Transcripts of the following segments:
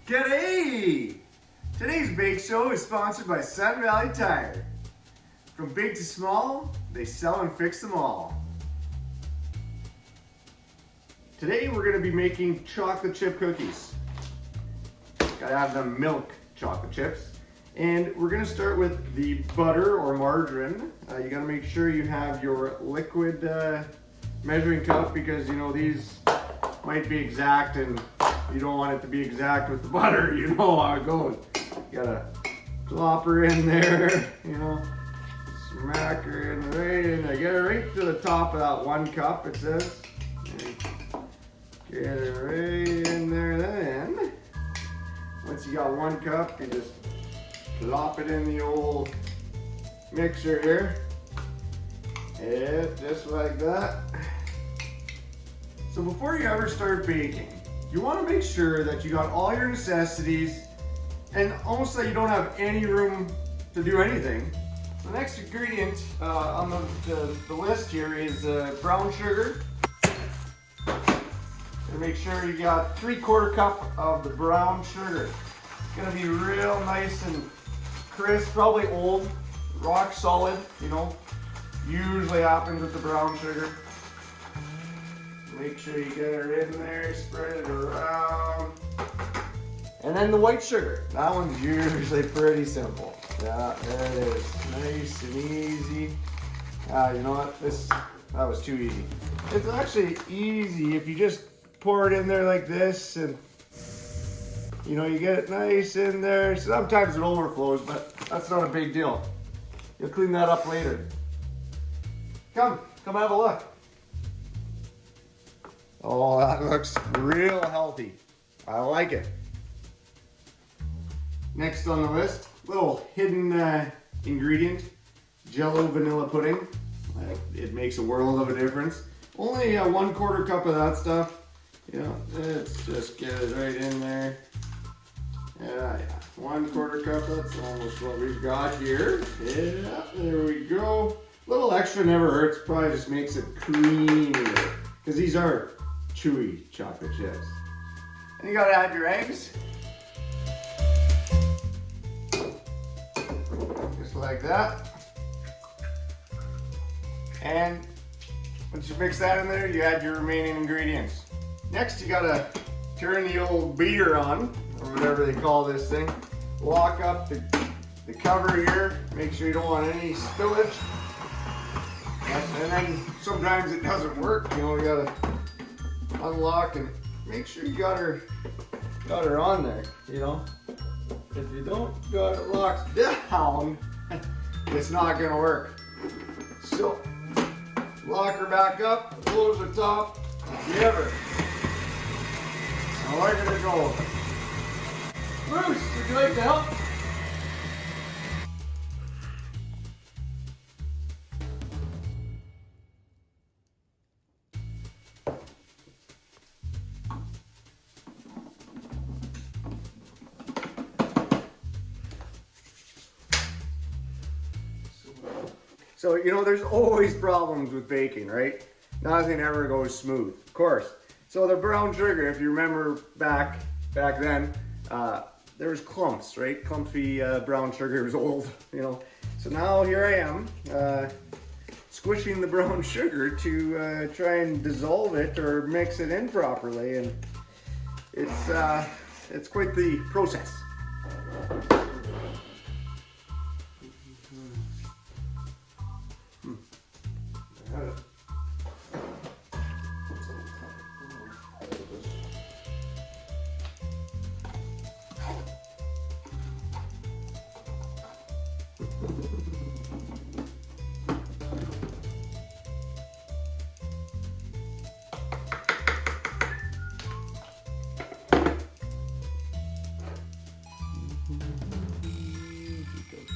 G'day! Today's Bake Show is sponsored by Sun Valley Tire. From big to small, they sell and fix them all. Today we're going to be making chocolate chip cookies. Gotta have them milk chocolate chips. And we're going to start with the butter or margarine. You got to make sure you have your liquid measuring cup because you know these might be exact and you don't want it to be exact with the butter. You know how it goes. You gotta plop her in there, you know, smack her in right in there. Get her right to the top of that 1 cup, it says. Get her right in there then. Once you got 1 cup, you just plop it in the old mixer here. Yeah, just like that. So before you ever start baking, you want to make sure that you got all your necessities and almost that you don't have any room to do anything. The next ingredient on the list here is brown sugar. And make sure you got 3/4 cup of the brown sugar. It's gonna be real nice and crisp, probably old, rock solid, you know. Usually happens with the brown sugar. Make sure you get her in there, spread it around. And then the white sugar. That one's usually pretty simple. Yeah, there it is. Nice and easy. You know what? That was too easy. It's actually easy if you just pour it in there like this and you know, you get it nice in there. Sometimes it overflows, but that's not a big deal. You'll clean that up later. Come have a look. Oh, that looks real healthy. I like it. Next on the list, little hidden ingredient, Jello vanilla pudding. It makes a world of a difference. Only 1/4 cup of that stuff. You know, let's just get it right in there. Yeah, 1/4 cup, that's almost what we've got here. Yeah, there we go. A little extra never hurts, probably just makes it creamier. Because these are chewy chocolate chips. And you gotta add your eggs. Just like that. And once you mix that in there, you add your remaining ingredients. Next, you gotta turn the old beater on, or whatever they call this thing. Lock up the cover here. Make sure you don't want any spillage. And then sometimes it doesn't work. You know, you gotta unlock and make sure you got her on there. You know, if you don't got it locked down, it's not gonna work. So lock her back up, close the top, give her. Now we're gonna go. Bruce, would you like to help? So, you know, there's always problems with baking, right? Nothing ever goes smooth, of course. So the brown sugar, if you remember back then, there was clumps, right? Clumpy brown sugar was old, you know. So now here I am, squishing the brown sugar to try and dissolve it or mix it in properly, and it's quite the process.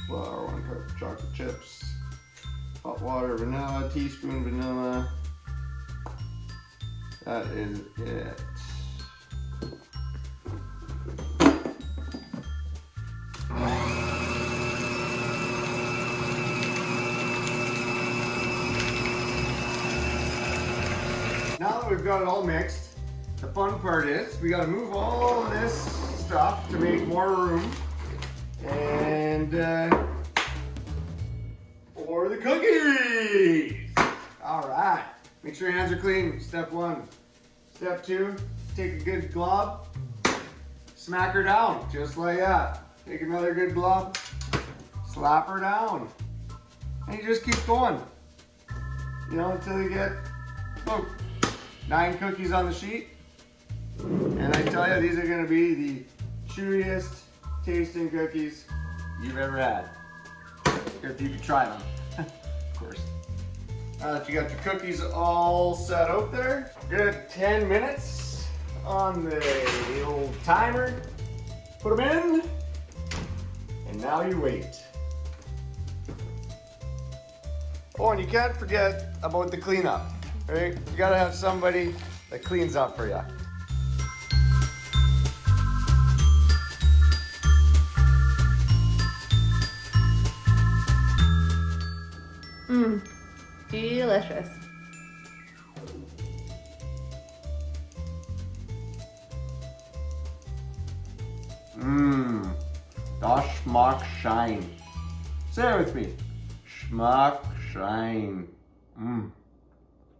Flour, 1 cup of chocolate chips, hot water, vanilla, teaspoon vanilla. That is it. Now that we've got it all mixed, the fun part is we got to move all of this stuff more room. And for the cookies. All right. Make sure your hands are clean. Step 1. Step 2, take a good glove, smack her down, just like that. Take another good glove, slap her down. And you just keep going. You know, until you get, look, 9 cookies on the sheet. And I tell you, these are gonna be the chewiest tasting cookies you've ever had. If you could try them, of course. Now that you got your cookies all set out there, good 10 minutes on the old timer. Put them in, and now you wait. Oh, and you can't forget about the cleanup, right? You gotta have somebody that cleans up for you. Mmm, delicious. Mmm, das schmeckt shine. Say it with me. Schmack shine. Mmm.